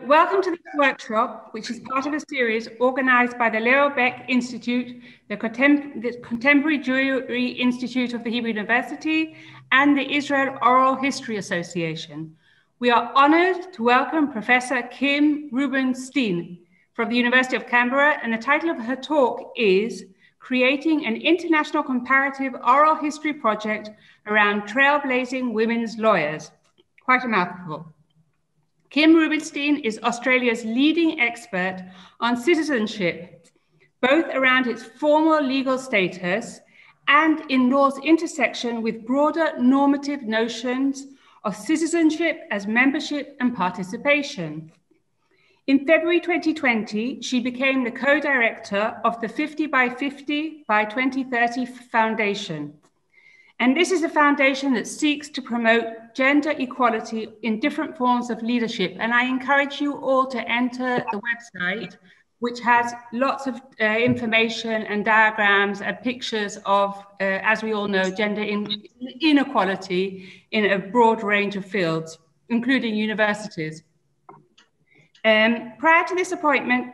welcome to this workshop, which is part of a series organized by the Leo Baeck Institute, the Contemporary Jewry Institute of the Hebrew University, and the Israel Oral History Association. We are honored to welcome Professor Kim Rubenstein from the University of Canberra, and the title of her talk is Creating an International Comparative Oral History Project Around Trailblazing Women's Lawyers. Quite a mouthful. Kim Rubenstein is Australia's leading expert on citizenship, both around its formal legal status and in law's intersection with broader normative notions of citizenship as membership and participation. In February 2020, she became the co-director of the 50 by 50 by 2030 Foundation. And this is a foundation that seeks to promote gender equality in different forms of leadership. And I encourage you all to enter the website, which has lots of information and diagrams and pictures of, as we all know, gender inequality in a broad range of fields, including universities. Prior to this appointment,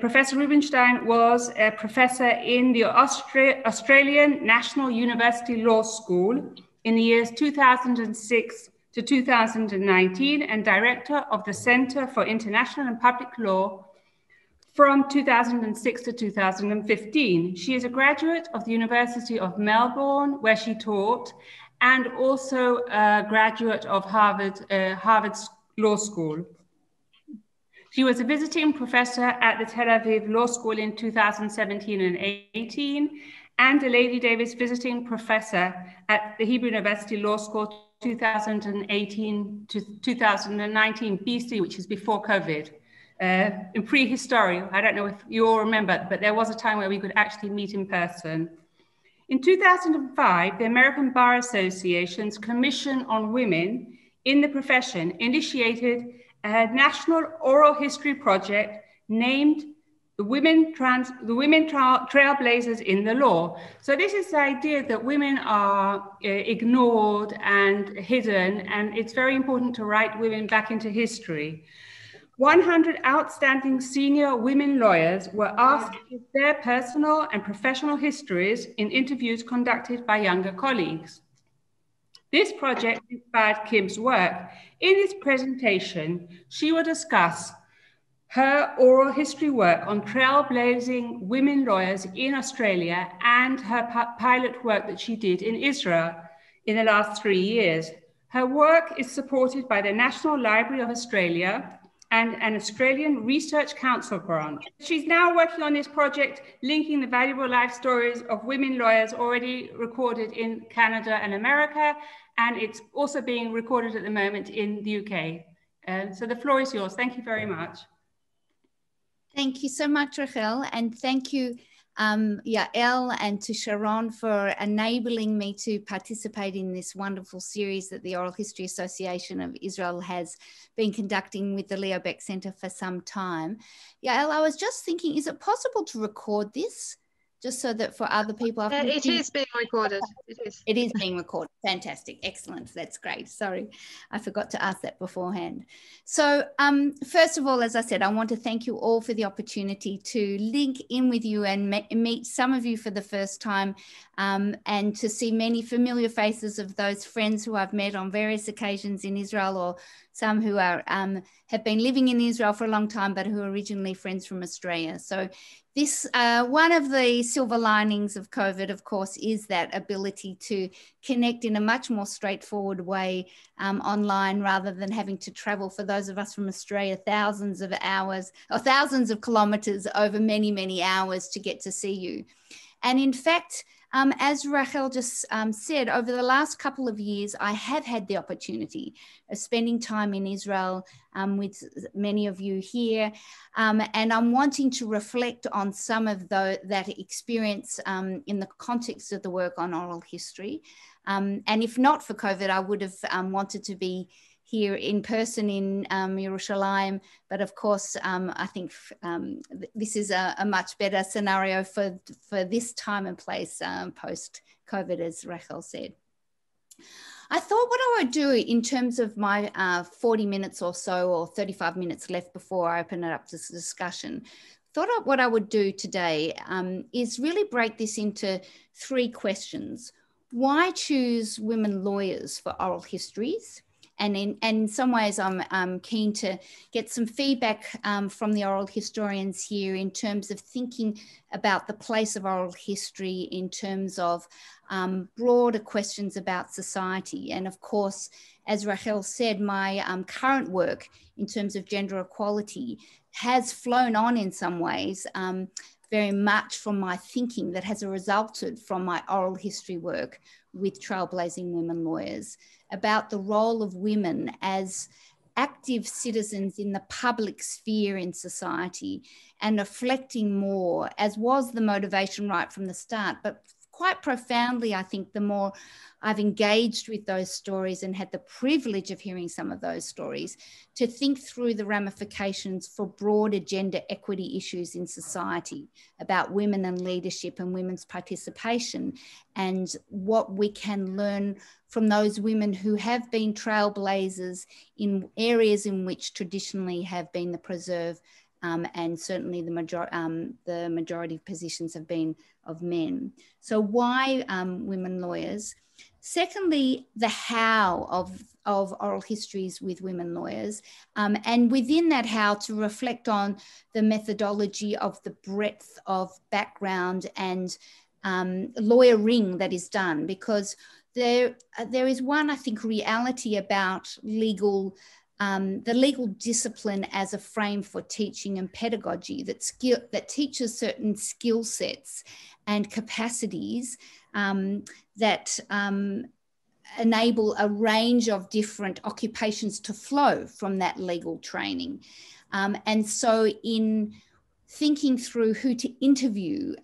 Professor Rubenstein was a professor in the Australian National University Law School in the years 2006 to 2019 and director of the Centre for International and Public Law from 2006 to 2015. She is a graduate of the University of Melbourne, where she taught, and also a graduate of Harvard Law School. She was a visiting professor at the Tel Aviv Law School in 2017 and 18, and a Lady Davis visiting professor at the Hebrew University Law School 2018 to 2019 BC, which is before COVID. In prehistory, I don't know if you all remember, but there was a time where we could actually meet in person. In 2005, the American Bar Association's Commission on Women in the Profession initiated a national oral history project named the Women Trailblazers in the Law. So this is the idea that women are ignored and hidden, and it's very important to write women back into history. 100 outstanding senior women lawyers were asked to give their personal and professional histories in interviews conducted by younger colleagues. This project inspired Kim's work. In this presentation, she will discuss her oral history work on trailblazing women lawyers in Australia and her pilot work that she did in Israel in the last 3 years. Her work is supported by the National Library of Australia and an Australian Research Council grant. She's now working on this project, linking the valuable life stories of women lawyers already recorded in Canada and America, and it's also being recorded at the moment in the UK. So the floor is yours. Thank you very much. Thank you so much, Rachel, and thank you, Yael, and to Sharon for enabling me to participate in this wonderful series that the Oral History Association of Israel has been conducting with the Leo Baeck Centre for some time. Yael, I was just thinking, is it possible to record this? Just so that for other people... It is being recorded. It is being recorded. Fantastic. Excellent. That's great. Sorry, I forgot to ask that beforehand. So first of all, as I said, I want to thank you all for the opportunity to link in with you and meet some of you for the first time, and to see many familiar faces of those friends who I've met on various occasions in Israel, or some who are have been living in Israel for a long time, but who are originally friends from Australia. So this, one of the silver linings of COVID, of course, is that ability to connect in a much more straightforward way online, rather than having to travel, for those of us from Australia, thousands of hours or thousands of kilometres over many, many hours to get to see you. And in fact, as Rachel just said, over the last couple of years, I have had the opportunity of spending time in Israel with many of you here. And I'm wanting to reflect on some of that experience in the context of the work on oral history. And if not for COVID, I would have wanted to be here in person in Yerushalayim. But of course, I think this is a much better scenario for this time and place post-COVID, as Rachel said. I thought what I would do in terms of my 40 minutes or so, or 35 minutes left before I open it up to discussion, what I would do today is really break this into 3 questions. Why choose women lawyers for oral histories? And in some ways, I'm keen to get some feedback from the oral historians here in terms of thinking about the place of oral history in terms of broader questions about society. And of course, as Rachel said, my current work in terms of gender equality has flown on in some ways very much from my thinking that has resulted from my oral history work with Trailblazing Women lawyers about the role of women as active citizens in the public sphere in society and reflecting more, as was the motivation right from the start, but quite profoundly, I think, the more I've engaged with those stories and had the privilege of hearing some of those stories, to think through the ramifications for broader gender equity issues in society about women and leadership and women's participation, and what we can learn from those women who have been trailblazers in areas in which traditionally have been the preserve, and certainly the majority of positions have been of men. So why women lawyers? Secondly, the how of oral histories with women lawyers. And within that how, to reflect on the methodology of the breadth of background and lawyering that is done, because there is one, I think, reality about legal the legal discipline as a frame for teaching and pedagogy that teaches certain skill sets and capacities that enable a range of different occupations to flow from that legal training. And so in thinking through who to interview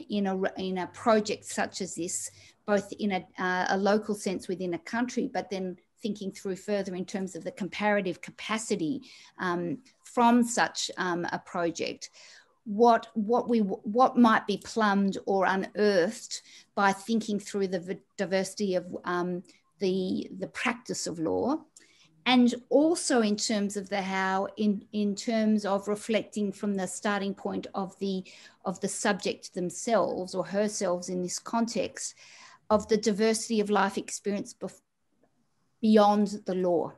in a project such as this, both in a local sense within a country, but then thinking through further in terms of the comparative capacity from such a project, what might be plumbed or unearthed by thinking through the diversity of the practice of law, and also in terms of the how, in terms of reflecting from the starting point of the subject themselves or herself in this context, of the diversity of life experience beyond the law.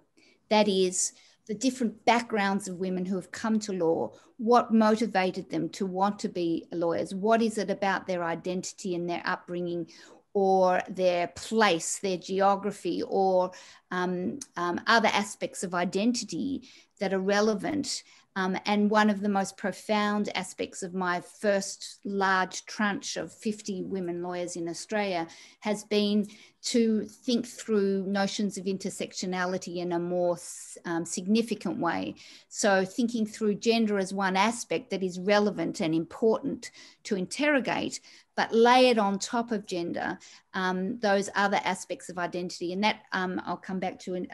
That is, the different backgrounds of women who have come to law, what motivated them to want to be lawyers, what is it about their identity and their upbringing or their place, their geography, or other aspects of identity that are relevant. And one of the most profound aspects of my first large tranche of 50 women lawyers in Australia has been to think through notions of intersectionality in a more significant way. So thinking through gender as one aspect that is relevant and important to interrogate, but lay it on top of gender, those other aspects of identity. And that I'll come back to it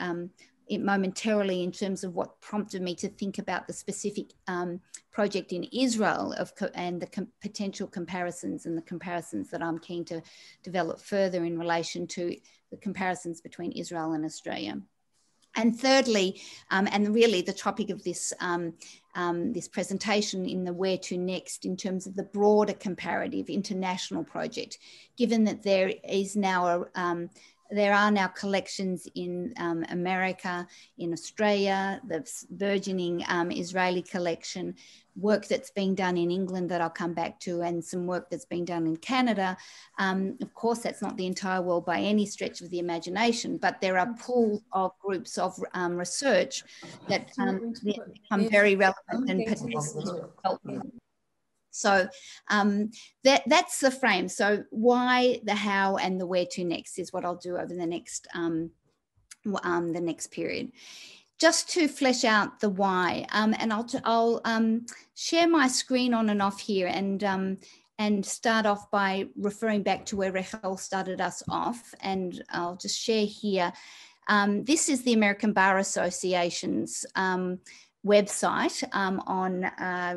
momentarily in terms of what prompted me to think about the specific project in Israel and the potential comparisons and the comparisons that I'm keen to develop further in relation to the comparisons between Israel and Australia. And thirdly, and really the topic of this, this presentation in the where to next in terms of the broader comparative international project, given that there is now there are now collections in America, in Australia, the burgeoning Israeli collection, work that's being done in England that I'll come back to, and some work that's being done in Canada. Of course, that's not the entire world by any stretch of the imagination, but there are pools of groups of research that become very relevant and potentially helpful. So that's the frame. So why, the how, and the where to next is what I'll do over the next period. Just to flesh out the why, and I'll share my screen on and off here, and start off by referring back to where Rachel started us off, and I'll just share here. This is the American Bar Association's website on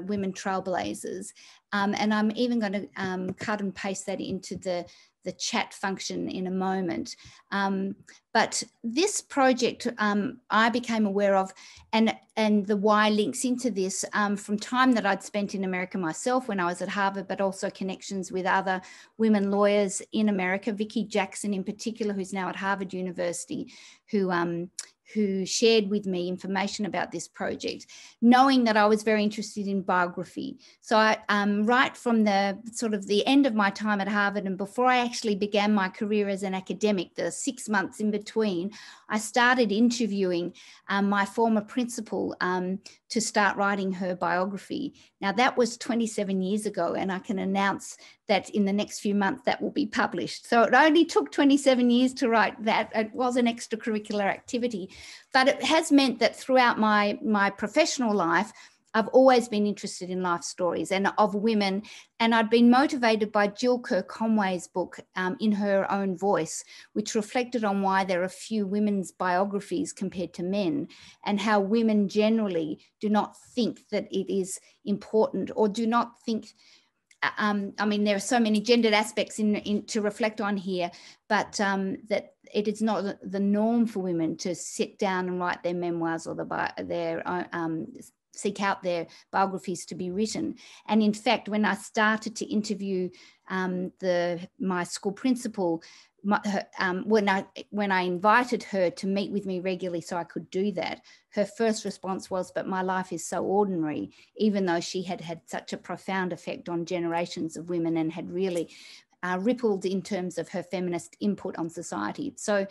women trailblazers, and I'm even going to cut and paste that into the chat function in a moment. But this project I became aware of, and the why links into this from time that I'd spent in America myself when I was at Harvard, but also connections with other women lawyers in America, Vicky Jackson in particular, who's now at Harvard University, who shared with me information about this project, knowing that I was very interested in biography. So I, right from the sort of the end of my time at Harvard and before I actually began my career as an academic, the 6 months in between, I started interviewing my former principal to start writing her biography. Now that was 27 years ago, and I can announce that in the next few months that will be published. So it only took 27 years to write that. It was an extracurricular activity, but it has meant that throughout my professional life, I've always been interested in life stories and of women, and I'd been motivated by Jill Kerr-Conway's book, In Her Own Voice, which reflected on why there are few women's biographies compared to men, and how women generally do not think that it is important, or do not think, I mean, there are so many gendered aspects to reflect on here, but that it is not the norm for women to sit down and write their memoirs or seek out their biographies to be written. And in fact, when I started to interview my school principal, when I invited her to meet with me regularly so I could do that, her first response was, "But my life is so ordinary," even though she had had such a profound effect on generations of women and had really rippled in terms of her feminist input on society. So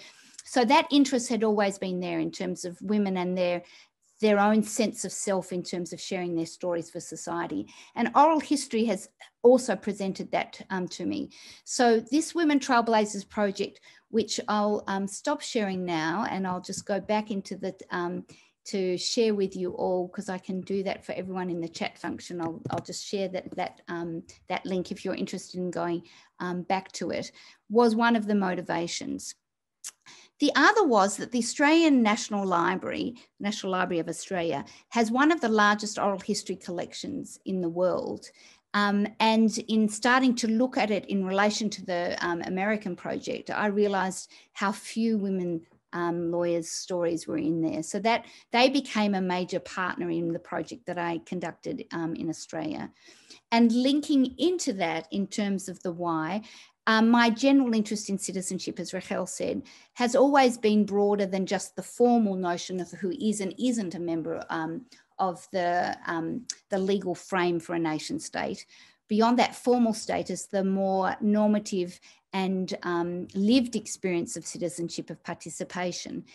that interest had always been there in terms of women and their own sense of self in terms of sharing their stories for society. And oral history has also presented that to me. So this Women Trailblazers project, which I'll stop sharing now, and I'll just go back into the to share with you all, because I can do that for everyone in the chat function. I'll just share that link if you're interested in going back to it, was one of the motivations. The other was that the Australian National Library of Australia, has one of the largest oral history collections in the world. And in starting to look at it in relation to the American project, I realised how few women lawyers' stories were in there. So that they became a major partner in the project that I conducted in Australia. And linking into that in terms of the why, my general interest in citizenship, as Rachel said, has always been broader than just the formal notion of who is and isn't a member of the legal frame for a nation state. Beyond that formal status, the more normative and lived experience of citizenship, of participation.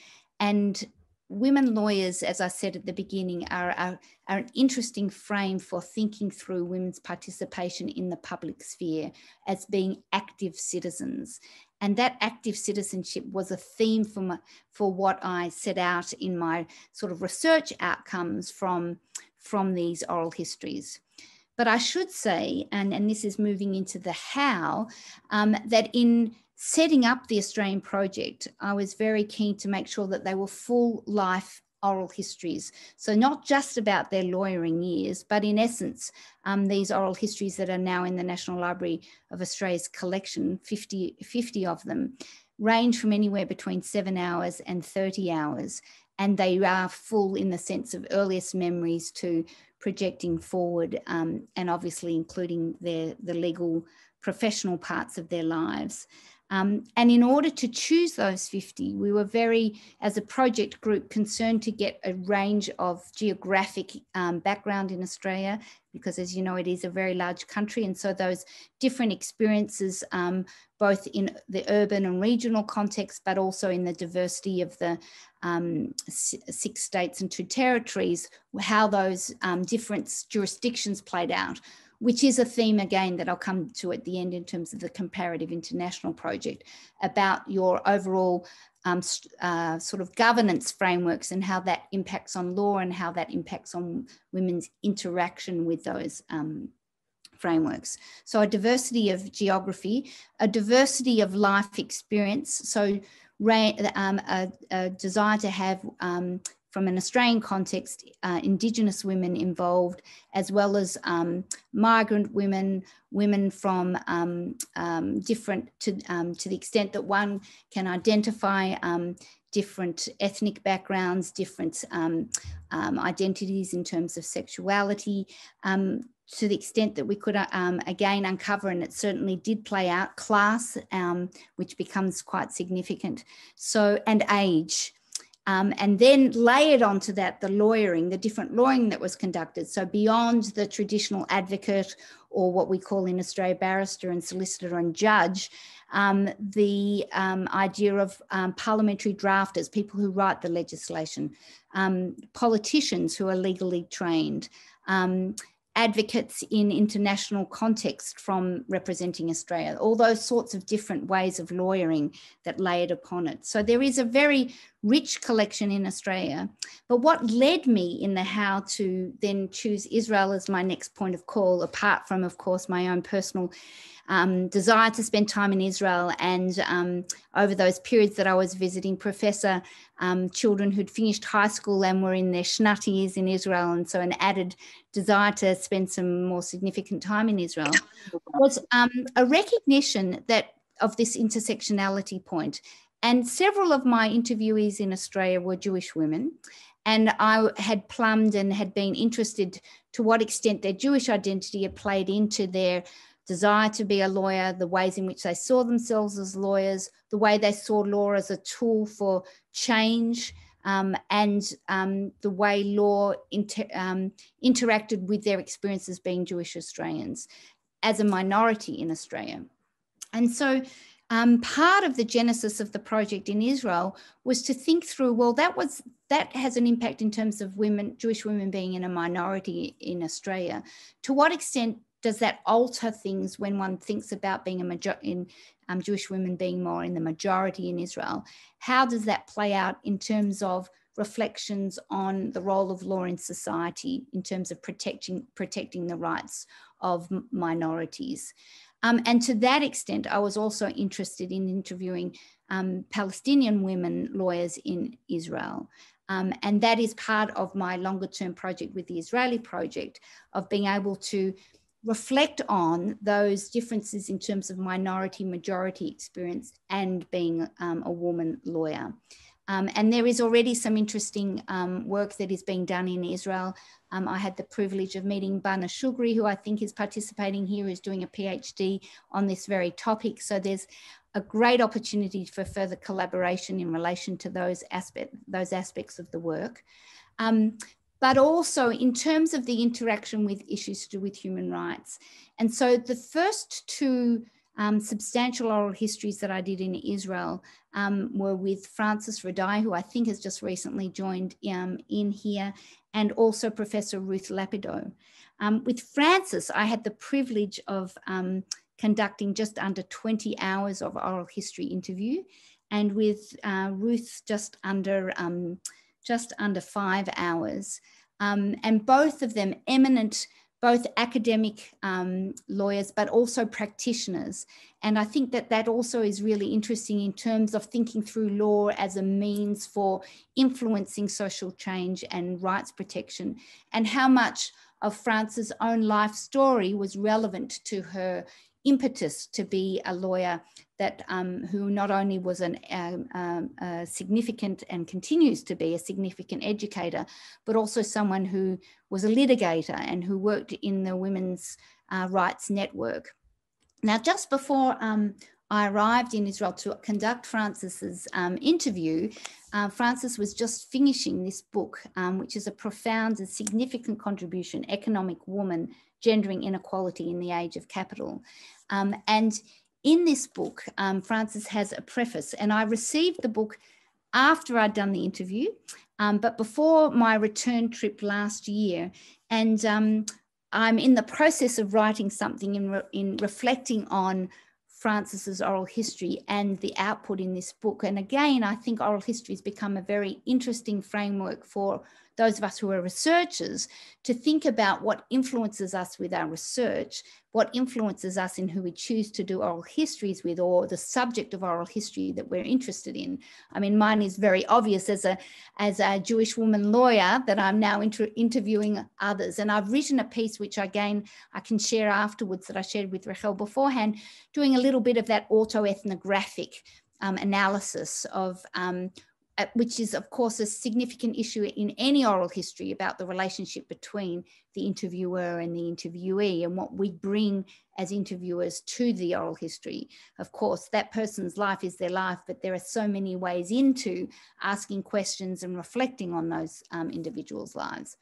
And women lawyers, as I said at the beginning, are an interesting frame for thinking through women's participation in the public sphere as being active citizens. And that active citizenship was a theme for what I set out in my sort of research outcomes from these oral histories. But I should say, and this is moving into the how, that in setting up the Australian project, I was very keen to make sure that they were full life oral histories. So not just about their lawyering years, but in essence, these oral histories that are now in the National Library of Australia's collection, 50 of them, range from anywhere between 7 hours and 30 hours. And they are full in the sense of earliest memories to projecting forward, and obviously including the legal professional parts of their lives. And in order to choose those 50, we were very, as a project group, concerned to get a range of geographic background in Australia, because as you know, it is a very large country. And so those different experiences, both in the urban and regional context, but also in the diversity of the 6 states and 2 territories, how those different jurisdictions played out, which is a theme, again, that I'll come to at the end in terms of the Comparative International Project, about your overall sort of governance frameworks and how that impacts on law and how that impacts on women's interaction with those frameworks. So a diversity of geography, a diversity of life experience, so a desire to have from an Australian context, Indigenous women involved, as well as migrant women, women from different, to the extent that one can identify different ethnic backgrounds, different identities in terms of sexuality, to the extent that we could again uncover, and it certainly did play out, class, which becomes quite significant, so, and age. And then layered onto that, the lawyering, the different lawyering that was conducted. So beyond the traditional advocate, or what we call in Australia barrister and solicitor and judge, the idea of parliamentary drafters, people who write the legislation, politicians who are legally trained, advocates in international context from representing Australia, all those sorts of different ways of lawyering that layered upon it. So there is a very rich collection in Australia. But what led me in the how to then choose Israel as my next point of call, apart from, of course, my own personal desire to spend time in Israel, and over those periods that I was visiting professor, children who'd finished high school and were in their schnutties in Israel, and so an added desire to spend some more significant time in Israel, was a recognition that of this intersectionality point. And several of my interviewees in Australia were Jewish women, and I had plumbed and had been interested to what extent their Jewish identity had played into their desire to be a lawyer, the ways in which they saw themselves as lawyers, the way they saw law as a tool for change, and the way law interacted with their experiences being Jewish Australians as a minority in Australia. And so part of the genesis of the project in Israel was to think through, well, that has an impact in terms of women, Jewish women being in a minority in Australia. To what extent does that alter things when one thinks about being Jewish women being more in the majority in Israel? How does that play out in terms of reflections on the role of law in society in terms of protecting the rights of minorities? And to that extent, I was also interested in interviewing Palestinian women lawyers in Israel. And that is part of my longer term project with the Israeli project, of being able to reflect on those differences in terms of minority majority experience and being a woman lawyer. And there is already some interesting work that is being done in Israel. I had the privilege of meeting Bana Shugri, who I think is participating here, who's doing a PhD on this very topic. So there's a great opportunity for further collaboration in relation to those aspects of the work. But also in terms of the interaction with issues to do with human rights. And so the first two substantial oral histories that I did in Israel were with Frances Radai, who I think has just recently joined in here, and also Professor Ruth Lapido. With Frances, I had the privilege of conducting just under 20 hours of oral history interview, and with Ruth just under 5 hours. And both of them eminent, both academic lawyers, but also practitioners. And I think that that also is really interesting in terms of thinking through law as a means for influencing social change and rights protection, and how much of Frances' own life story was relevant to her impetus to be a lawyer, that who not only was a significant and continues to be a significant educator, but also someone who was a litigator and who worked in the women's rights network. Now, just before I arrived in Israel to conduct Frances's interview, Frances was just finishing this book, which is a profound and significant contribution, Economic Woman, Gendering Inequality in the Age of Capital. And in this book, Frances has a preface, and I received the book after I'd done the interview, but before my return trip last year. And I'm in the process of writing something in reflecting on Frances's oral history and the output in this book. And again, I think oral history has become a very interesting framework for those of us who are researchers to think about what influences us with our research, what influences us in who we choose to do oral histories with, or the subject of oral history that we're interested in. I mean, mine is very obvious as a Jewish woman lawyer that I'm now interviewing others. And I've written a piece, which again, I can share afterwards, that I shared with Rachel beforehand, doing a little bit of that autoethnographic analysis of which is, of course, a significant issue in any oral history about the relationship between the interviewer and the interviewee and what we bring as interviewers to the oral history. Of course, that person's life is their life, but there are so many ways into asking questions and reflecting on those individuals' lives.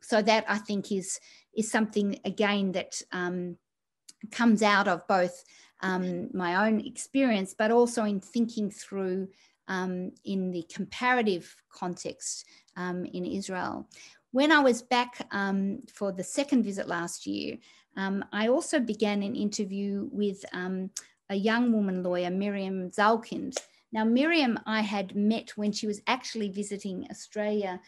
So that, I think, is something, again, that comes out of both my own experience, but also in thinking through in the comparative context in Israel. When I was back for the second visit last year, I also began an interview with a young woman lawyer, Miriam Zalkind. Now, Miriam I had met when she was actually visiting Australia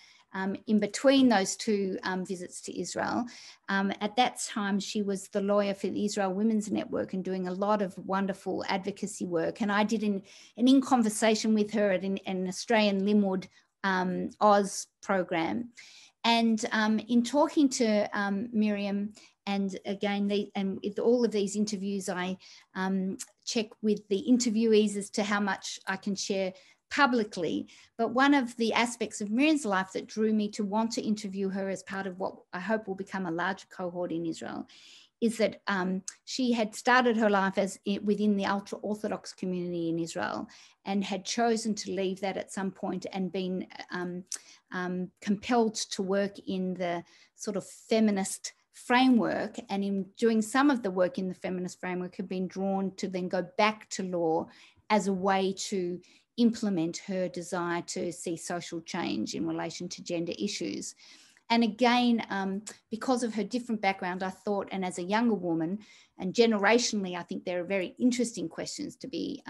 in between those two visits to Israel. At that time, she was the lawyer for the Israel Women's Network and doing a lot of wonderful advocacy work. And I did an in conversation with her at an Australian Limwood Oz program. And in talking to Miriam, and again, and with all of these interviews, I check with the interviewees as to how much I can share publicly. But one of the aspects of Miriam's life that drew me to want to interview her as part of what I hope will become a larger cohort in Israel is that she had started her life as within the ultra-Orthodox community in Israel and had chosen to leave that at some point and been compelled to work in the sort of feminist framework, and in doing some of the work in the feminist framework had been drawn to then go back to law as a way to implement her desire to see social change in relation to gender issues. And again, because of her different background, I thought, and as a younger woman, and generationally, I think there are very interesting questions to be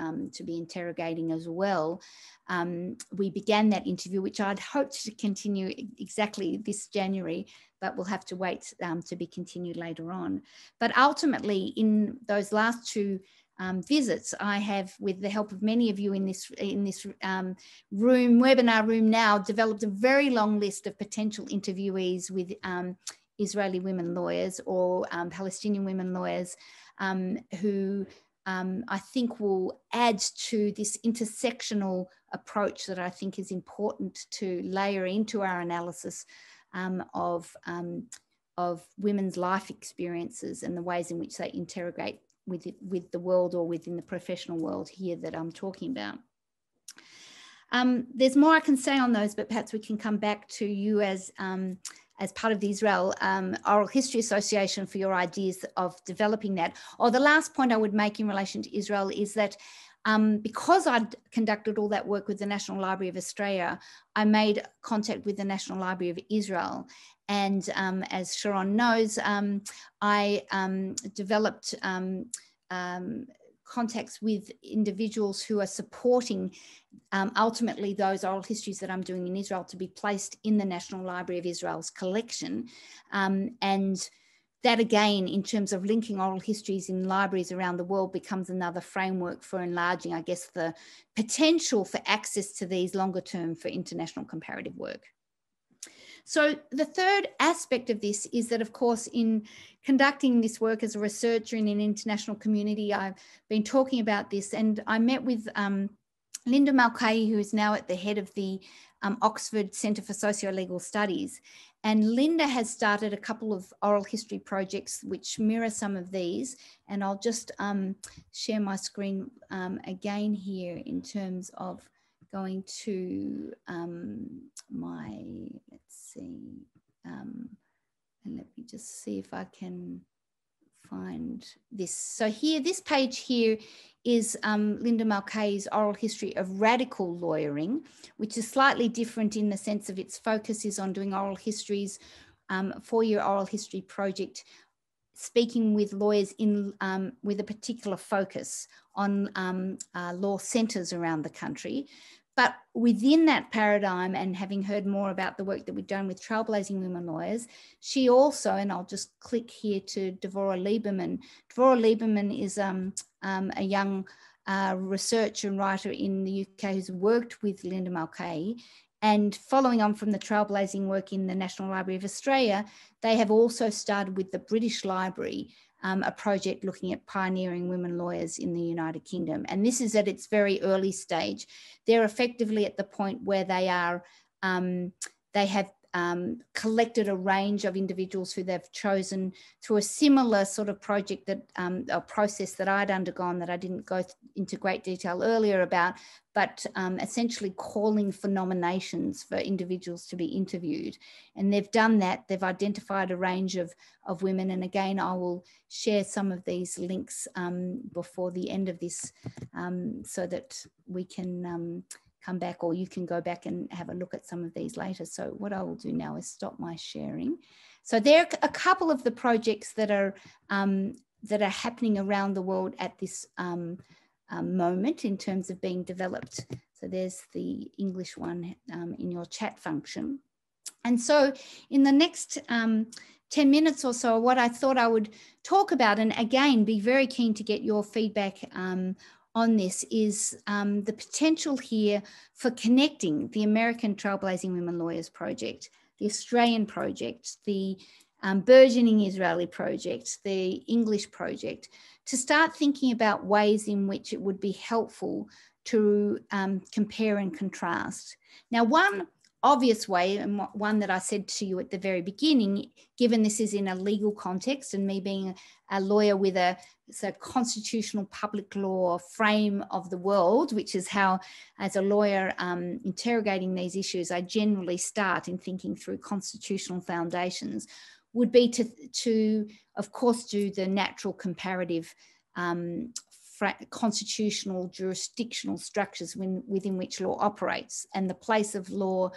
interrogating as well. We began that interview, which I'd hoped to continue exactly this January, but we'll have to wait to be continued later on. But ultimately, in those last two visits, I have, with the help of many of you in this webinar room now, developed a very long list of potential interviewees with Israeli women lawyers or Palestinian women lawyers who I think will add to this intersectional approach that I think is important to layer into our analysis of women's life experiences and the ways in which they interrogate with the world or within the professional world here that I'm talking about. There's more I can say on those, but perhaps we can come back to you as part of the Israel Oral History Association for your ideas of developing that. Or the last point I would make in relation to Israel is that because I'd conducted all that work with the National Library of Australia, I made contact with the National Library of Israel. And as Sharon knows, I developed contacts with individuals who are supporting ultimately those oral histories that I'm doing in Israel to be placed in the National Library of Israel's collection. And that again, in terms of linking oral histories in libraries around the world, becomes another framework for enlarging, I guess, the potential for access to these longer term for international comparative work. So the third aspect of this is that, of course, in conducting this work as a researcher in an international community, I've been talking about this, and I met with Linda Mulcahy, who is now at the head of the Oxford Centre for Socio-Legal Studies. And Linda has started a couple of oral history projects which mirror some of these. And I'll just share my screen again here in terms of going to let's see, and let me just see if I can find this. So here, this page here is Linda Mulcahy's Oral History of Radical Lawyering, which is slightly different in the sense of its focus is on doing oral histories, 4-year oral history project, speaking with lawyers in with a particular focus on law centres around the country. But within that paradigm, and having heard more about the work that we've done with Trailblazing Women Lawyers, she also, and I'll just click here to Devorah Lieberman. Devorah Lieberman is a young researcher and writer in the UK who's worked with Linda Mulcahy. And following on from the trailblazing work in the National Library of Australia, they have also started with the British Library a project looking at pioneering women lawyers in the United Kingdom. And this is at its very early stage. They're effectively at the point where they are, they have collected a range of individuals who they've chosen through a similar sort of project that, a process that I'd undergone that I didn't go into great detail earlier about, but essentially calling for nominations for individuals to be interviewed. And they've done that. They've identified a range of women. And again, I will share some of these links before the end of this so that we can come back, or you can go back and have a look at some of these later. So what I will do now is stop my sharing. So there are a couple of the projects that are happening around the world at this moment in terms of being developed. So there's the English one in your chat function. And so in the next 10 minutes or so, what I thought I would talk about, and again, be very keen to get your feedback on this, is the potential here for connecting the American Trailblazing Women Lawyers project, the Australian project, the burgeoning Israeli project, the English project, to start thinking about ways in which it would be helpful to compare and contrast. Now, one obvious way, and one that I said to you at the very beginning, given this is in a legal context and me being a lawyer with a constitutional public law frame of the world, which is how, as a lawyer interrogating these issues, I generally start in thinking through constitutional foundations, would be to of course, do the natural comparative constitutional jurisdictional structures within which law operates, and the place of law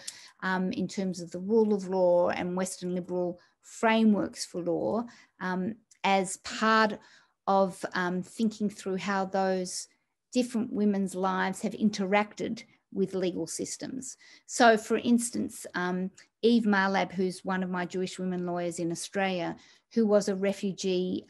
in terms of the rule of law and Western liberal frameworks for law as part of thinking through how those different women's lives have interacted with legal systems. So for instance, Eve Marlab, who's one of my Jewish women lawyers in Australia, who was a refugee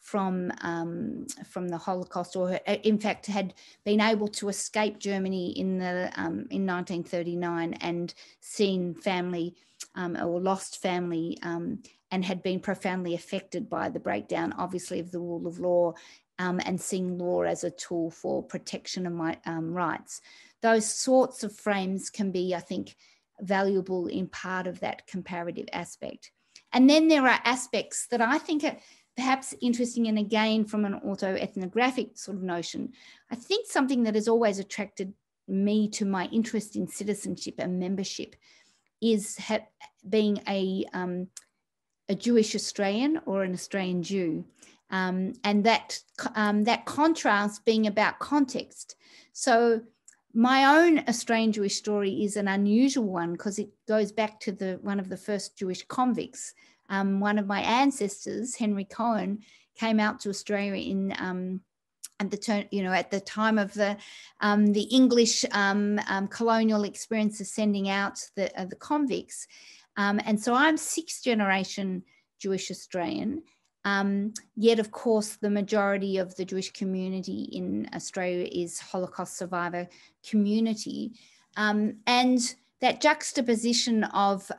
from the Holocaust, or in fact had been able to escape Germany in 1939 and seen family or lost family and had been profoundly affected by the breakdown, obviously, of the rule of law and seeing law as a tool for protection of my rights. Those sorts of frames can be, I think, valuable in part of that comparative aspect. And then there are aspects that I think are perhaps interesting, and again, from an autoethnographic sort of notion, I think something that has always attracted me to my interest in citizenship and membership is being a Jewish Australian or an Australian Jew, and that contrast being about context. So my own Australian Jewish story is an unusual one because it goes back to one of the first Jewish convicts. One of my ancestors, Henry Cohen, came out to Australia in at the time of the English colonial experience of sending out the convicts, and so I'm sixth generation Jewish Australian. Yet, of course, the majority of the Jewish community in Australia is Holocaust survivor community, and that juxtaposition of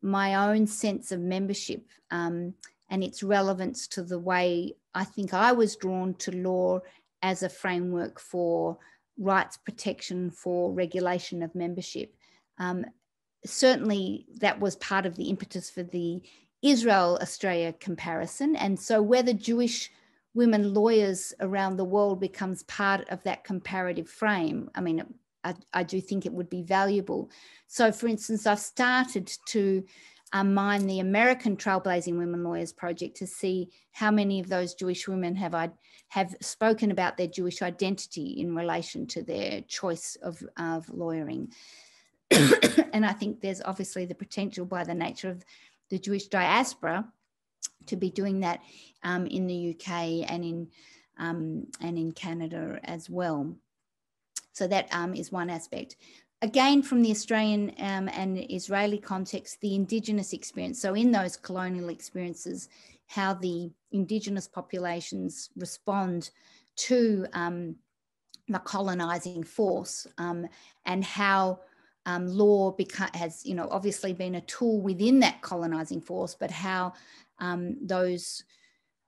my own sense of membership and its relevance to the way I think I was drawn to law as a framework for rights protection, for regulation of membership. Certainly that was part of the impetus for the Israel-Australia comparison. And so whether Jewish women lawyers around the world becomes part of that comparative frame, I mean, I do think it would be valuable. So for instance, I've started to mine the American Trailblazing Women Lawyers project to see how many of those Jewish women have spoken about their Jewish identity in relation to their choice of lawyering. And I think there's obviously the potential by the nature of the Jewish diaspora to be doing that in the UK and in Canada as well. So that is one aspect. Again, from the Australian and Israeli context, the Indigenous experience. So in those colonial experiences, how the Indigenous populations respond to the colonizing force, and how law has, obviously been a tool within that colonizing force, but how those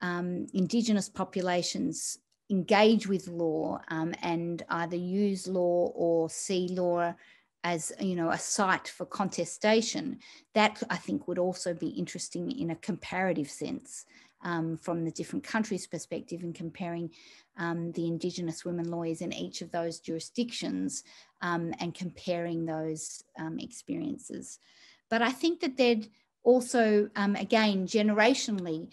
Indigenous populations engage with law and either use law or see law as, a site for contestation. That, I think, would also be interesting in a comparative sense from the different countries' perspective, and comparing the Indigenous women lawyers in each of those jurisdictions and comparing those experiences. But I think that there'd also, again, generationally,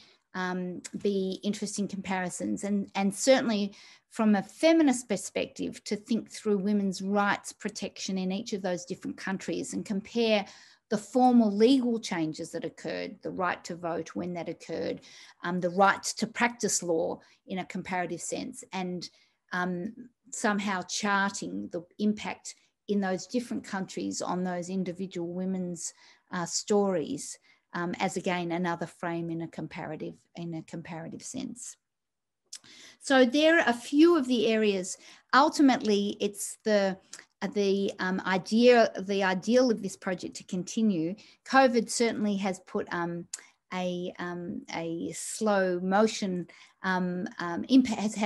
be interesting comparisons, and certainly from a feminist perspective, to think through women's rights protection in each of those different countries and compare the formal legal changes that occurred, the right to vote when that occurred, the right to practice law in a comparative sense, and somehow charting the impact in those different countries on those individual women's stories, as again another frame in a comparative sense. So there are a few of the areas. Ultimately, it's the ideal of this project to continue. COVID certainly has put a slow motion impact,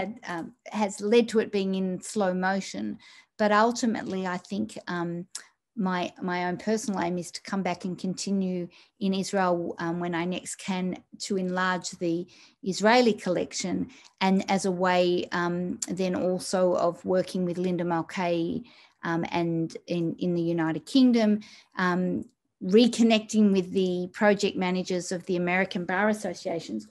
has led to it being in slow motion. But ultimately, I think my own personal aim is to come back and continue in Israel when I next can, to enlarge the Israeli collection, and as a way then also of working with Linda Mulcahy and in the United Kingdom, reconnecting with the project managers of the American Bar Association's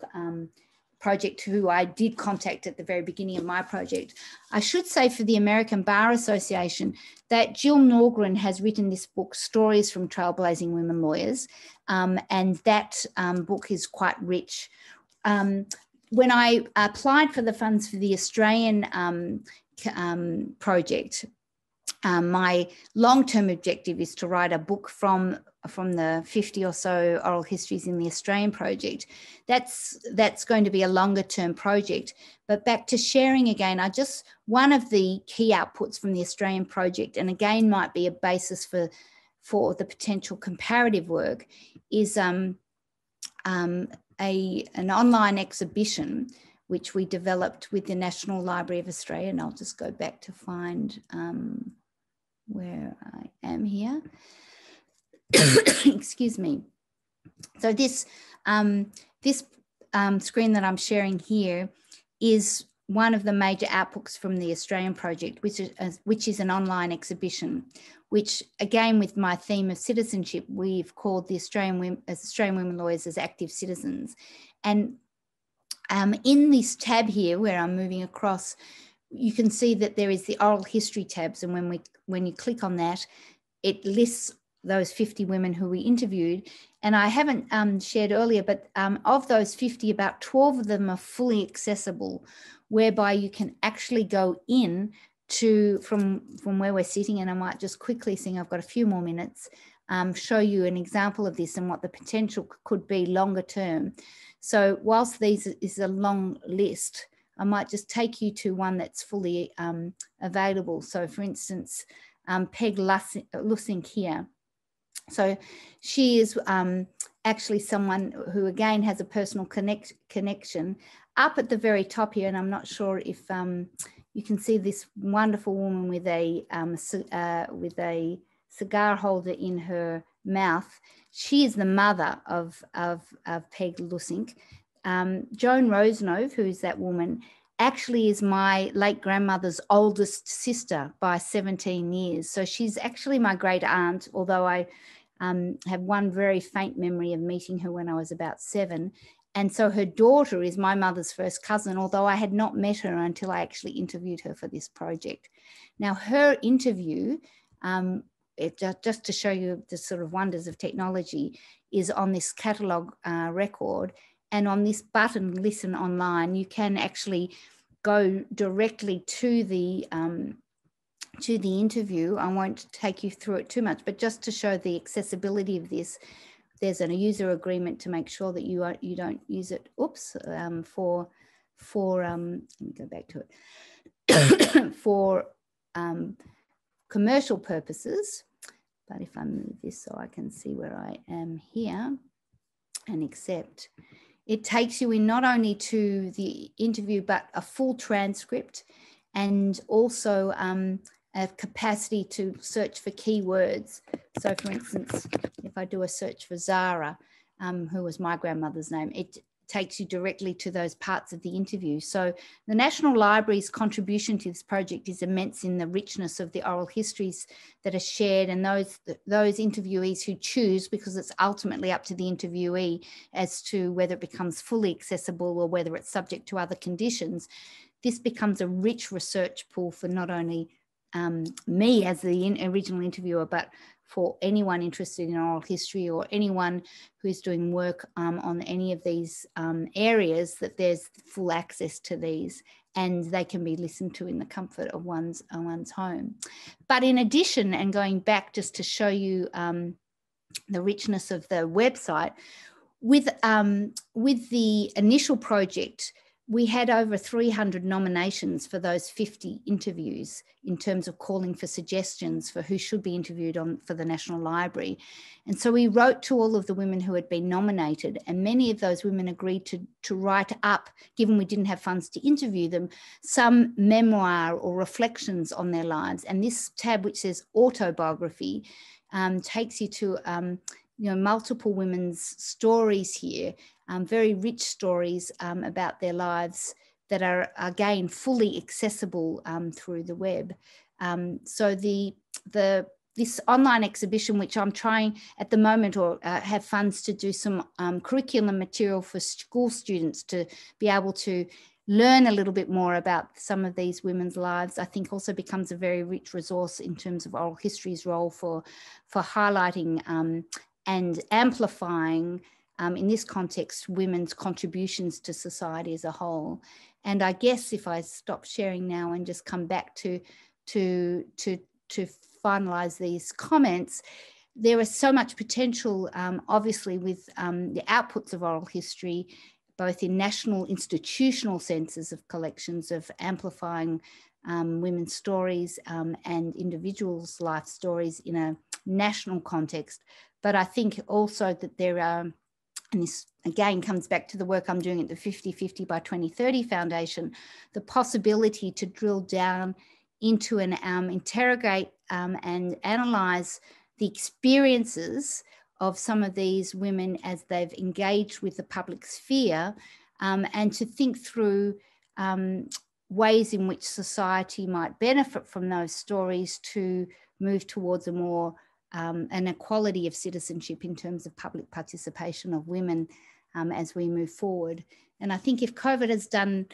project, who I did contact at the very beginning of my project. I should say, for the American Bar Association, that Jill Norgren has written this book, Stories from Trailblazing Women Lawyers, and that book is quite rich. When I applied for the funds for the Australian project, my long-term objective is to write a book from the 50 or so oral histories in the Australian project. That's going to be a longer-term project. But back to sharing again, one of the key outputs from the Australian project, and again might be a basis for the potential comparative work, is an online exhibition which we developed with the National Library of Australia. And I'll just go back to find where I am here. Excuse me. So this screen that I'm sharing here is one of the major outputs from the Australian project, which is an online exhibition, which, again, with my theme of citizenship, we've called the Australian Women Lawyers as Active Citizens. And in this tab here, where I'm moving across, you can see that there is the oral history tabs, and when you click on that, it lists those 50 women who we interviewed. And I haven't shared earlier, but of those 50, about 12 of them are fully accessible, whereby you can actually go in to from where we're sitting. And I might just quickly, seeing I've got a few more minutes, show you an example of this and what the potential could be longer term. So whilst these is a long list, I might just take you to one that's fully available. So for instance, Peg Lusink here. So she is actually someone who, again, has a personal connection. Up at the very top here, and I'm not sure if you can see this wonderful woman with a cigar holder in her mouth. She is the mother of Peg Lusink. Joan Rosenov, who is that woman, actually is my late grandmother's oldest sister by 17 years. So she's actually my great aunt, although I have one very faint memory of meeting her when I was about 7. And so her daughter is my mother's first cousin, although I had not met her until I actually interviewed her for this project. Now, her interview, just to show you the sort of wonders of technology, is on this catalogue record. And on this button, Listen Online, you can actually go directly to the to the interview. I won't take you through it too much, but just to show the accessibility of this, there's a user agreement to make sure that you don't use it. Oops, for let me go back to it. For commercial purposes. But if I move this so I can see where I am here and accept, it takes you in not only to the interview, but a full transcript, and also a capacity to search for keywords. So for instance, if I do a search for Zara, who was my grandmother's name, it takes you directly to those parts of the interview. So the National Library's contribution to this project is immense in the richness of the oral histories that are shared, and those interviewees who choose, because it's ultimately up to the interviewee as to whether it becomes fully accessible or whether it's subject to other conditions. This becomes a rich research pool for not only me as the original interviewer, but for anyone interested in oral history or anyone who's doing work on any of these areas, that there's full access to these and they can be listened to in the comfort of one's home. But in addition, and going back just to show you the richness of the website, with the initial project, we had over 300 nominations for those 50 interviews in terms of calling for suggestions for who should be interviewed for the National Library. And so we wrote to all of the women who had been nominated, and many of those women agreed to write up, given we didn't have funds to interview them, some memoir or reflections on their lives. And this tab, which says autobiography, takes you to multiple women's stories here, very rich stories about their lives that are, again, fully accessible through the web. So this online exhibition, which I'm trying at the moment, or have funds to do some curriculum material for school students to be able to learn a little bit more about some of these women's lives, I think also becomes a very rich resource in terms of oral history's role for highlighting and amplifying, in this context, women's contributions to society as a whole. And I guess if I stop sharing now and just come back to finalise these comments, there is so much potential, obviously, with the outputs of oral history, both in national institutional senses of collections, of amplifying women's stories and individuals' life stories in a national context. But I think also that there are, and this again comes back to the work I'm doing at the 50/50 by 2030 Foundation, the possibility to drill down into and interrogate and analyse the experiences of some of these women as they've engaged with the public sphere, and to think through ways in which society might benefit from those stories to move towards a more an equality of citizenship in terms of public participation of women as we move forward. And I think if COVID has done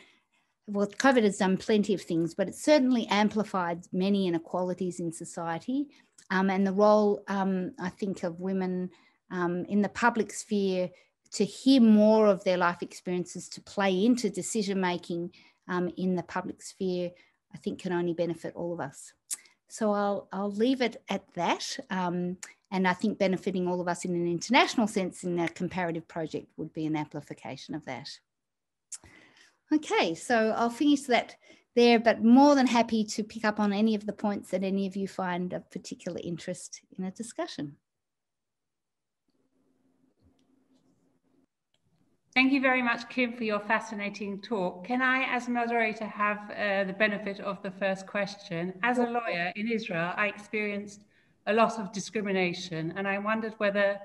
plenty of things, but it's certainly amplified many inequalities in society, and the role, I think, of women in the public sphere to hear more of their life experiences to play into decision-making in the public sphere, I think can only benefit all of us. So I'll leave it at that. And I think benefiting all of us in an international sense in a comparative project would be an amplification of that. Okay, so I'll finish that there, but more than happy to pick up on any of the points that any of you find of particular interest in a discussion. Thank you very much, Kim, for your fascinating talk. Can I, as a moderator, have the benefit of the first question? As a lawyer in Israel, I experienced a lot of discrimination, and I wondered whether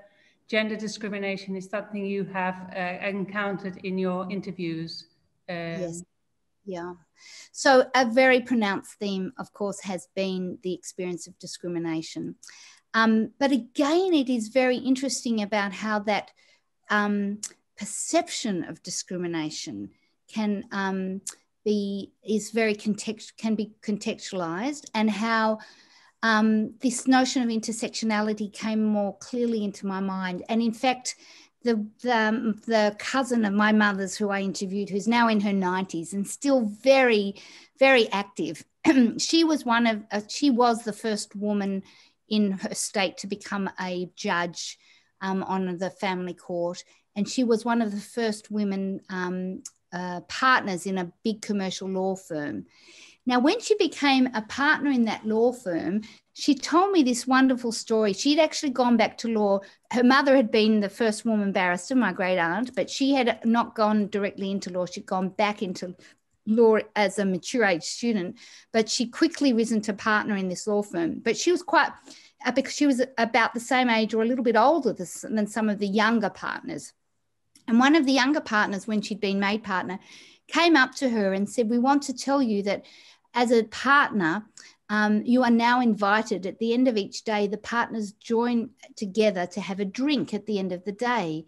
gender discrimination is something you have encountered in your interviews. Yes. Yeah. So a very pronounced theme, of course, has been the experience of discrimination. But again, it is very interesting about how that perception of discrimination can be contextualized, and how this notion of intersectionality came more clearly into my mind. And in fact, the cousin of my mother's who I interviewed, who's now in her 90s and still very, very active she was the first woman in her state to become a judge on the family court. And she was one of the first women partners in a big commercial law firm. Now, when she became a partner in that law firm, she told me this wonderful story. She'd actually gone back to law. Her mother had been the first woman barrister, my great aunt, but she had not gone directly into law. She'd gone back into law as a mature age student, but she quickly risen to partner in this law firm. But she was because she was about the same age or a little bit older than some of the younger partners. And one of the younger partners, when she'd been made partner, came up to her and said, "We want to tell you that as a partner, you are now invited at the end of each day, the partners join together to have a drink at the end of the day."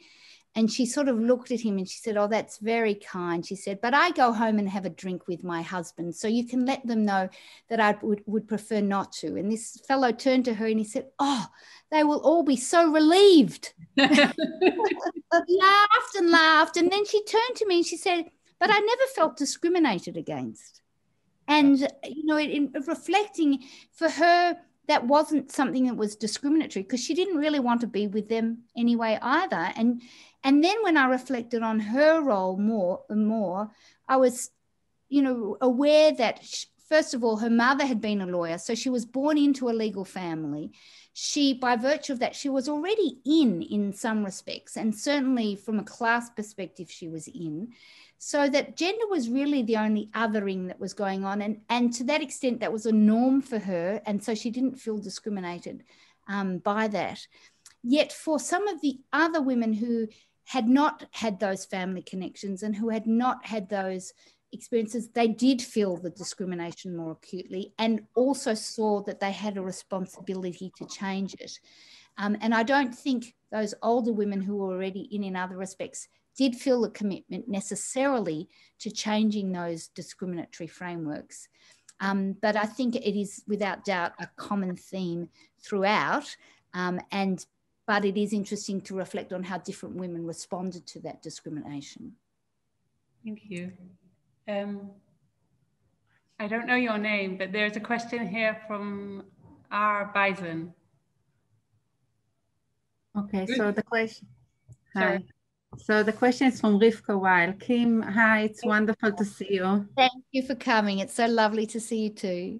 And she sort of looked at him and she said, "Oh, that's very kind." She said, "But I go home and have a drink with my husband. So you can let them know that I would prefer not to." And this fellow turned to her and he said, "Oh, they will all be so relieved." Laughed and laughed. And then she turned to me and she said, "But I never felt discriminated against." And, in reflecting, for her, that wasn't something that was discriminatory because she didn't really want to be with them anyway either. And then when I reflected on her role more, I was, aware that, first of all, her mother had been a lawyer. So she was born into a legal family. She, by virtue of that, she was already in some respects. And certainly from a class perspective, she was in. So that gender was really the only othering that was going on. And to that extent, that was a norm for her. And so she didn't feel discriminated by that. Yet for some of the other women who had not had those family connections and who had not had those experiences, they did feel the discrimination more acutely and also saw that they had a responsibility to change it. And I don't think those older women who were already in other respects did feel the commitment necessarily to changing those discriminatory frameworks. But I think it is without doubt a common theme throughout. But it is interesting to reflect on how different women responded to that discrimination. Thank you. I don't know your name, but there's a question here from R. Bison. Okay, so the question. Hi. So the question is from Rivka Weil. Kim, hi, it's wonderful to see you. Thank you for coming. It's so lovely to see you too.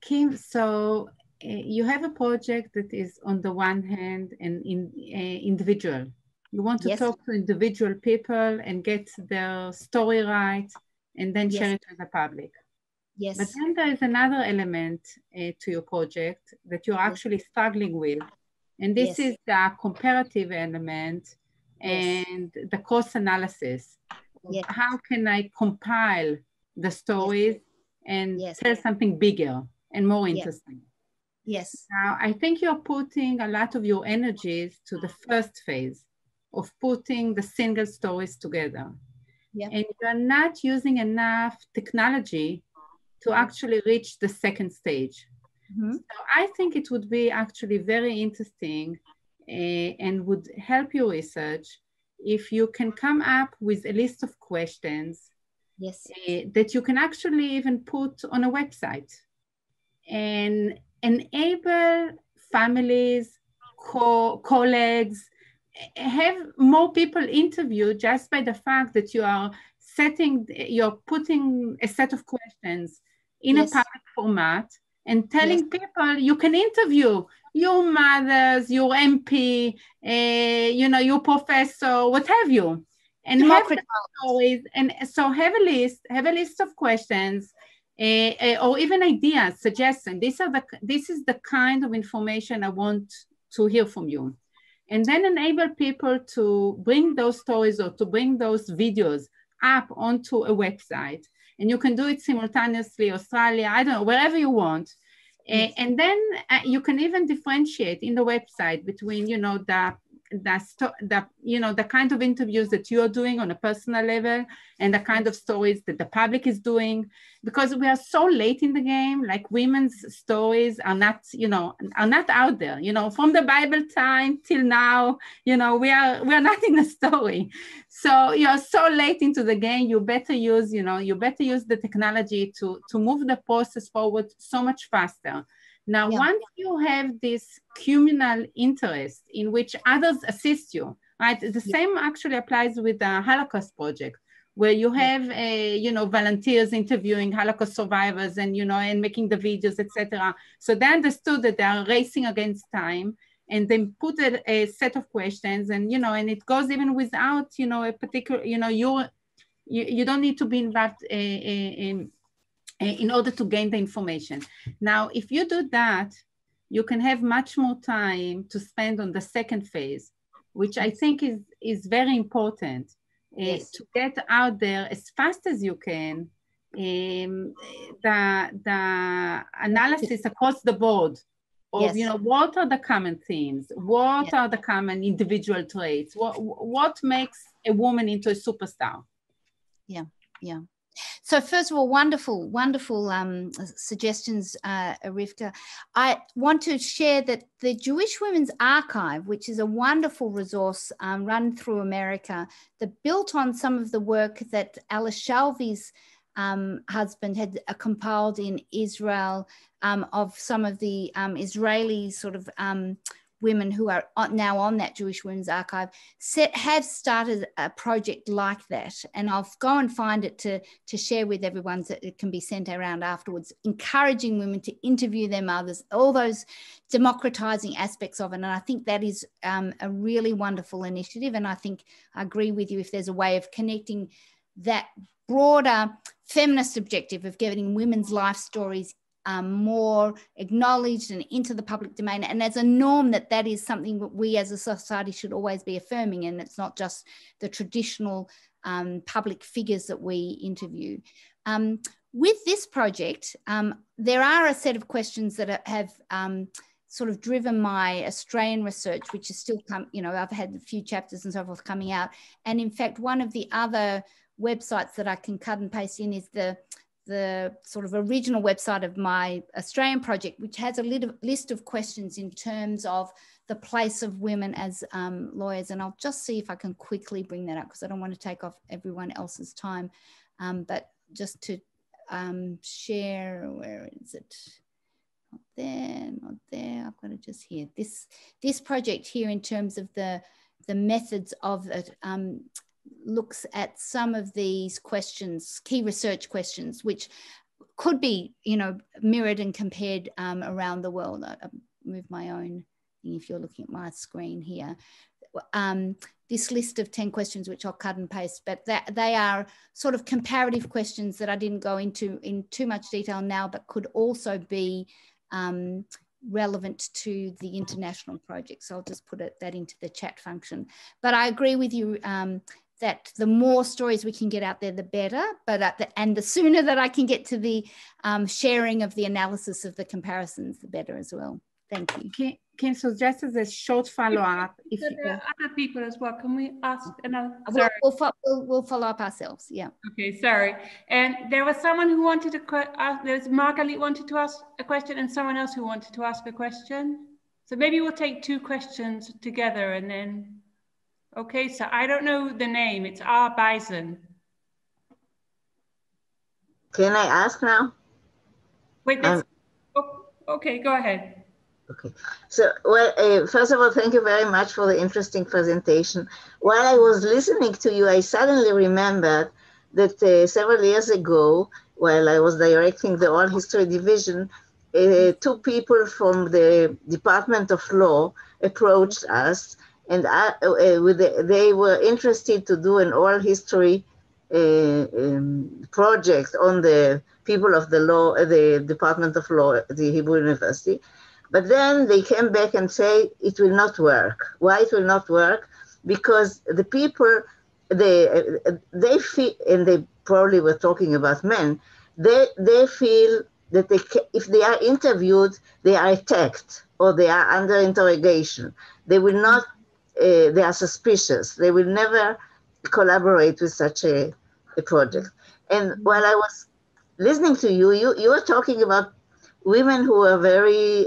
Kim, so you have a project that is on the one hand an individual. You want to talk to individual people and get their story right and then share it with the public. Yes. But then there is another element to your project that you're actually struggling with. And this is the comparative element and the cross analysis. How can I compile the stories and tell something bigger and more interesting? Yes. Now, I think you're putting a lot of your energies to the first phase of putting the single stories together. And you're not using enough technology to actually reach the second stage. So I think it would be actually very interesting and would help your research if you can come up with a list of questions that you can actually even put on a website and enable families, colleagues, have more people interviewed just by the fact that you're putting a set of questions in a public format and telling people you can interview your mothers, your MP, your professor, what have you, and have the stories. And so have a list of questions or even ideas, suggestions. This is the kind of information I want to hear from you. And then enable people to bring those stories or to bring those videos up onto a website. And you can do it simultaneously, Australia, I don't know, wherever you want. And then you can even differentiate in the website between, the the kind of interviews that you're doing on a personal level and the kind of stories that the public is doing, because we are so late in the game. Like women's stories are not out there, from the Bible time till now, we are not in the story. So you're so late into the game. You better use the technology to move the process forward so much faster. Now, once you have this communal interest in which others assist you, right? The same actually applies with the Holocaust Project, where you have, volunteers interviewing Holocaust survivors and, and making the videos, etc. So they understood that they are racing against time, and then put a set of questions, and, and it goes even without, a particular, you don't need to be involved in order to gain the information. Now, if you do that, you can have much more time to spend on the second phase, which I think is very important, to get out there as fast as you can, the analysis across the board of, what are the common themes? What are the common individual traits? What makes a woman into a superstar? Yeah. So first of all, wonderful suggestions, Rivka. I want to share that the Jewish Women's Archive, which is a wonderful resource run through America, that built on some of the work that Alice Shalvy's husband had compiled in Israel of some of the Israeli sort of women who are now on that Jewish Women's Archive, have started a project like that. And I'll go and find it to share with everyone so it can be sent around afterwards, encouraging women to interview their mothers, all those democratizing aspects of it. And I think that is a really wonderful initiative. And I think I agree with you, if there's a way of connecting that broader feminist objective of getting women's life stories more acknowledged and into the public domain, and as a norm that is something that we as a society should always be affirming, and it's not just the traditional public figures that we interview. With this project, there are a set of questions that have sort of driven my Australian research, which is still I've had a few chapters and so forth coming out, and in fact one of the other websites that I can cut and paste in is the sort of original website of my Australian project, which has a list of questions in terms of the place of women as lawyers. And I'll just see if I can quickly bring that up, because I don't want to take off everyone else's time. But just to share, where is it? Not there. I've got it just here. This project here, in terms of the methods of it, looks at some of these questions, key research questions, which could be, mirrored and compared around the world. I'll move my own thing if you're looking at my screen here. This list of 10 questions, which I'll cut and paste, but they are sort of comparative questions that I didn't go into in too much detail now, but could also be relevant to the international project. So I'll just put that into the chat function. But I agree with you that the more stories we can get out there, the better. But and the sooner that I can get to the sharing of the analysis of the comparisons, the better as well. Thank you. Kim, so just as a short follow-up, if there are other people as well, can we ask another? We'll follow up ourselves. Yeah. Okay, sorry. And there was someone who wanted to there's Margalit wanted to ask a question, and someone else who wanted to ask a question. So maybe we'll take two questions together, and then. Okay, so I don't know the name. It's R. Bison. Can I ask now? Wait, okay, go ahead. Okay, so well, first of all, thank you very much for the interesting presentation. While I was listening to you, I suddenly remembered that several years ago, while I was directing the Oral History Division, two people from the Department of Law approached us, and they were interested to do an oral history project on the people of the law, the Department of Law at the Hebrew University. But then they came back and say it will not work. Why it will not work? Because the people, they feel, and they probably were talking about men, they feel that if they are interviewed, they are attacked or they are under interrogation. They will not they are suspicious. They will never collaborate with such a project. And while I was listening to you, you were talking about women who are very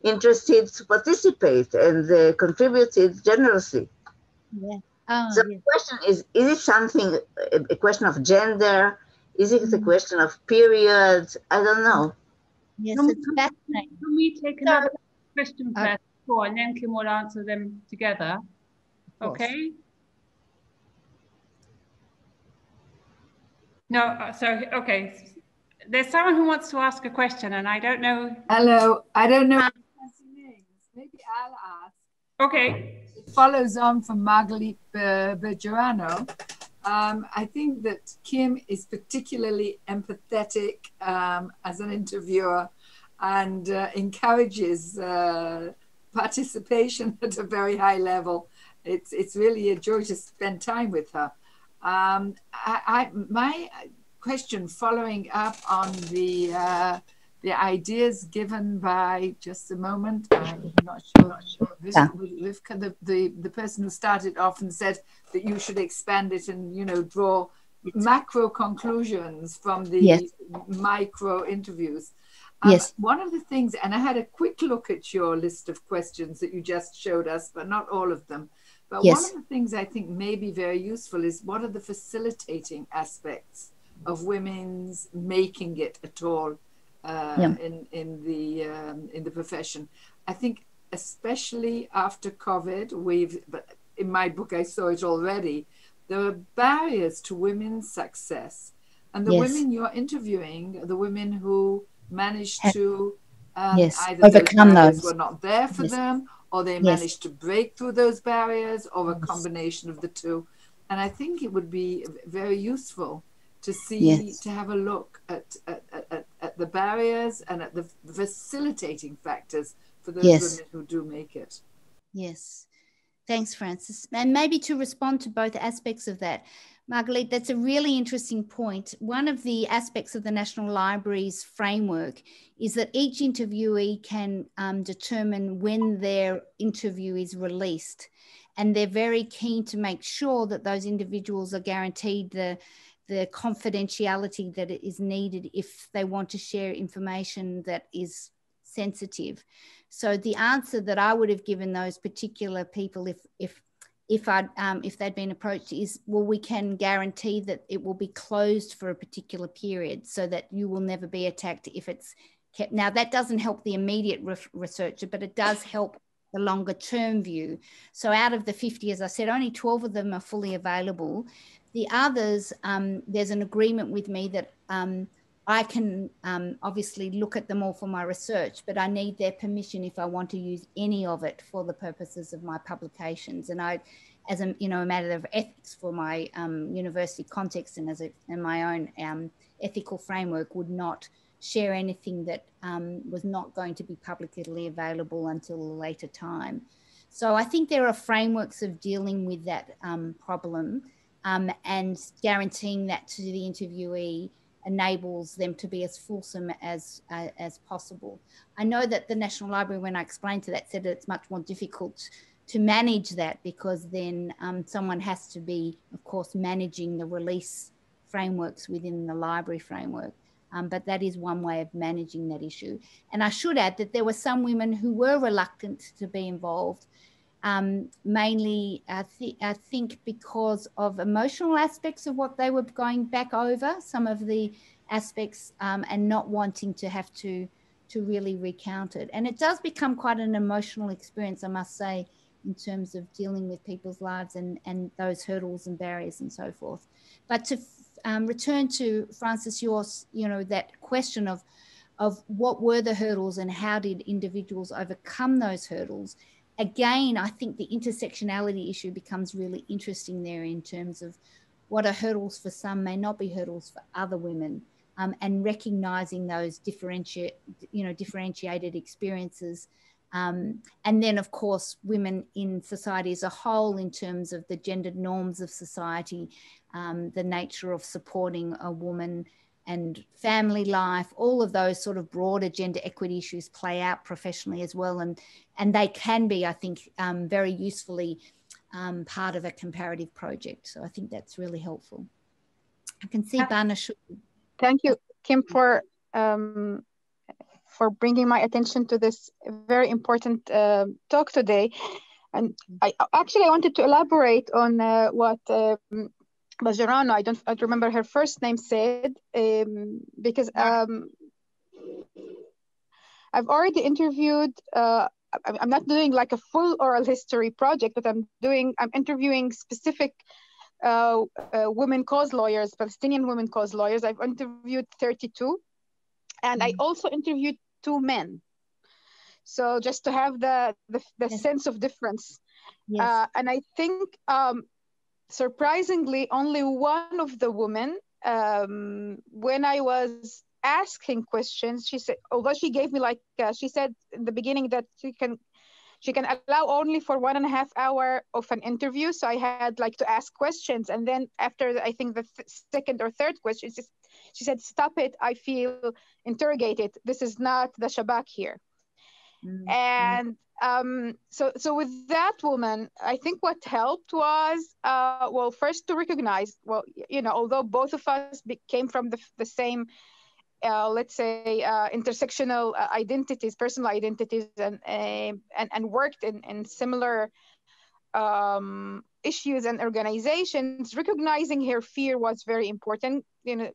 interested to participate and contributed generously. Yeah. So the question is it something, a question of gender? Is it a question of period? I don't know. Yes, it's fascinating. Can we take another question first, and then Kim will answer them together? Okay. No, okay. There's someone who wants to ask a question, and I don't know. Hello, I don't know names. Maybe I'll ask. Okay. It follows on from Marguerite Bergerano. I think that Kim is particularly empathetic as an interviewer and encourages participation at a very high level. It's really a joy to spend time with her. My question, following up on the ideas given by, just a moment, I'm not sure, Rivka, the person who started off and said that you should expand it and, you know, draw macro conclusions from the micro interviews. One of the things, and I had a quick look at your list of questions that you just showed us, but not all of them. But one of the things I think may be very useful is what are the facilitating aspects of women's making it at all in the profession. I think especially after COVID, but in my book I saw it already, there are barriers to women's success. And the women you're interviewing are the women who managed to either overcome those barriers were not there for them, or they managed to break through those barriers, or a combination of the two. And I think it would be very useful to see, to have a look at the barriers and at the facilitating factors for those women who do make it. Yes. Thanks, Frances. And maybe to respond to both aspects of that, Marguerite, that's a really interesting point. One of the aspects of the National Library's framework is that each interviewee can determine when their interview is released. And they're very keen to make sure that those individuals are guaranteed the confidentiality that is needed if they want to share information that is sensitive. So the answer that I would have given those particular people if they'd been approached is, well, we can guarantee that it will be closed for a particular period so that you will never be attacked if it's kept. Now, that doesn't help the immediate researcher, but it does help the longer term view. So out of the 50, as I said, only 12 of them are fully available. The others, there's an agreement with me that I can obviously look at them all for my research, but I need their permission if I want to use any of it for the purposes of my publications. And I, as a matter of ethics for my university context and in my own ethical framework, would not share anything that was not going to be publicly available until a later time. So I think there are frameworks of dealing with that problem, and guaranteeing that to the interviewee enables them to be as fulsome as possible. I know that the National Library, when I explained to that, said that it's much more difficult to manage that because then someone has to be, of course, managing the release frameworks within the library framework. But that is one way of managing that issue. And I should add that there were some women who were reluctant to be involved, mainly, I think, because of emotional aspects of what they were going back over, some of the aspects, and not wanting to have to really recount it. And it does become quite an emotional experience, I must say, in terms of dealing with people's lives and those hurdles and barriers and so forth. But to return to Frances, yours, that question of what were the hurdles and how did individuals overcome those hurdles. Again, I think the intersectionality issue becomes really interesting there in terms of what are hurdles for some may not be hurdles for other women, and recognizing those differentiated experiences. And then, of course, women in society as a whole in terms of the gendered norms of society, the nature of supporting a woman and family life, all of those sort of broader gender equity issues play out professionally as well. And they can be, I think, very usefully part of a comparative project. So I think that's really helpful. I can see Bana. Thank you, Kim, for bringing my attention to this very important talk today. And I wanted to elaborate on what Bajarano, I don't remember her first name, said, because I've already interviewed, I'm not doing like a full oral history project, but I'm interviewing specific women cause lawyers, Palestinian women cause lawyers. I've interviewed 32, and I also interviewed 2 men. So just to have the yes. sense of difference. Yes. And I think surprisingly, only one of the women, when I was asking questions, she said, although she gave me like, she said in the beginning that she can allow only for 1.5 hours of an interview. So I had like to ask questions. And then after, I think the second or third question, she said, stop it. I feel interrogated. This is not the Shabak here. Mm-hmm. And so with that woman, I think what helped was, well, first to recognize, well, you know, although both of us came from the same, let's say, intersectional identities, personal identities, and worked in similar issues and organizations, recognizing her fear was very important. You know,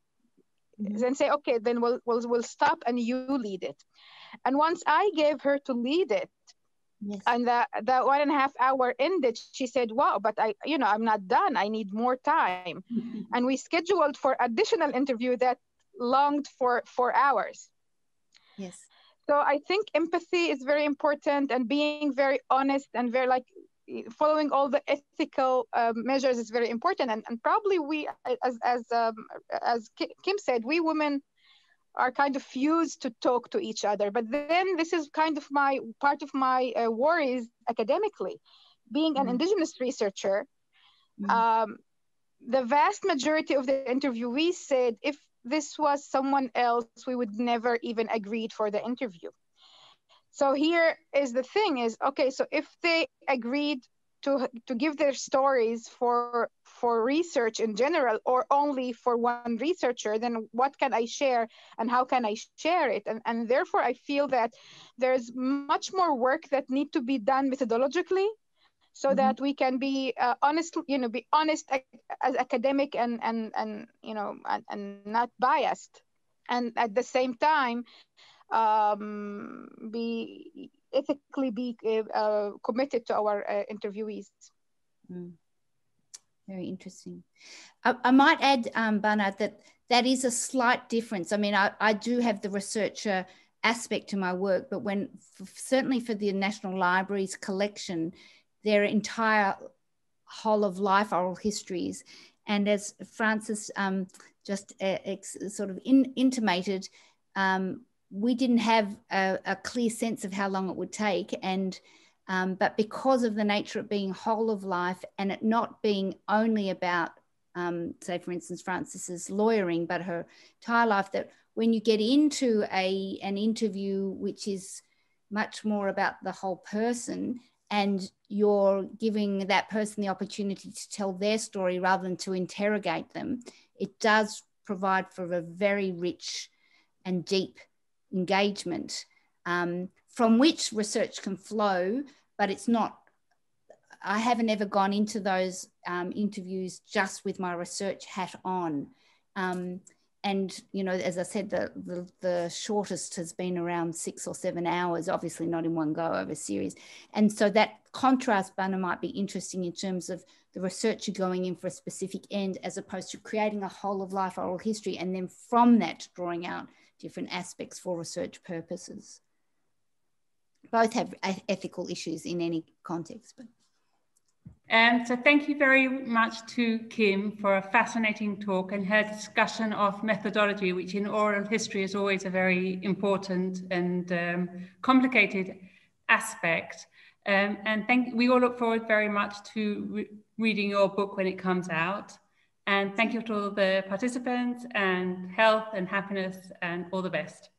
mm-hmm. Then say, okay, then we'll stop and you lead it. And once I gave her to lead it, yes. and the 1.5 hour ended, she said, wow, but I'm not done. I need more time. Mm-hmm. And we scheduled for additional interview that longed for 4 hours. Yes. So I think empathy is very important, and being very honest and very following all the ethical measures is very important. And probably we, as Kim said, we women are kind of fused to talk to each other. But then this is kind of part of my worries academically. Being an indigenous researcher, the vast majority of the interviewees said if this was someone else, we would never even agreed for the interview. So here is the thing is, okay, so if they agreed to give their stories for research in general, or only for one researcher, then what can I share and how can I share it? And therefore I feel that there's much more work that need to be done methodologically, so mm-hmm. that we can be honest, be honest as academic and not biased, and at the same time ethically committed to our interviewees. Mm. Very interesting. I might add, Bana, that is a slight difference. I mean, I do have the researcher aspect to my work, but certainly for the National Library's collection, their entire whole of life oral histories. And as Francis just sort of intimated, we didn't have a clear sense of how long it would take. But because of the nature of being whole of life and it not being only about, say, for instance, Francis's lawyering, but her entire life, that when you get into an interview, which is much more about the whole person, and you're giving that person the opportunity to tell their story rather than to interrogate them, it does provide for a very rich and deep engagement from which research can flow, but it's not, I haven't ever gone into those interviews just with my research hat on. And, as I said, the shortest has been around 6 or 7 hours, obviously not in one go, over a series. And so that contrast, Bana, might be interesting in terms of the researcher going in for a specific end, as opposed to creating a whole of life oral history and then from that drawing out different aspects for research purposes. Both have ethical issues in any context. But. So thank you very much to Kim for a fascinating talk and her discussion of methodology, which in oral history is always a very important and complicated aspect. And we all look forward very much to reading your book when it comes out. And thank you to all the participants, and health and happiness and all the best.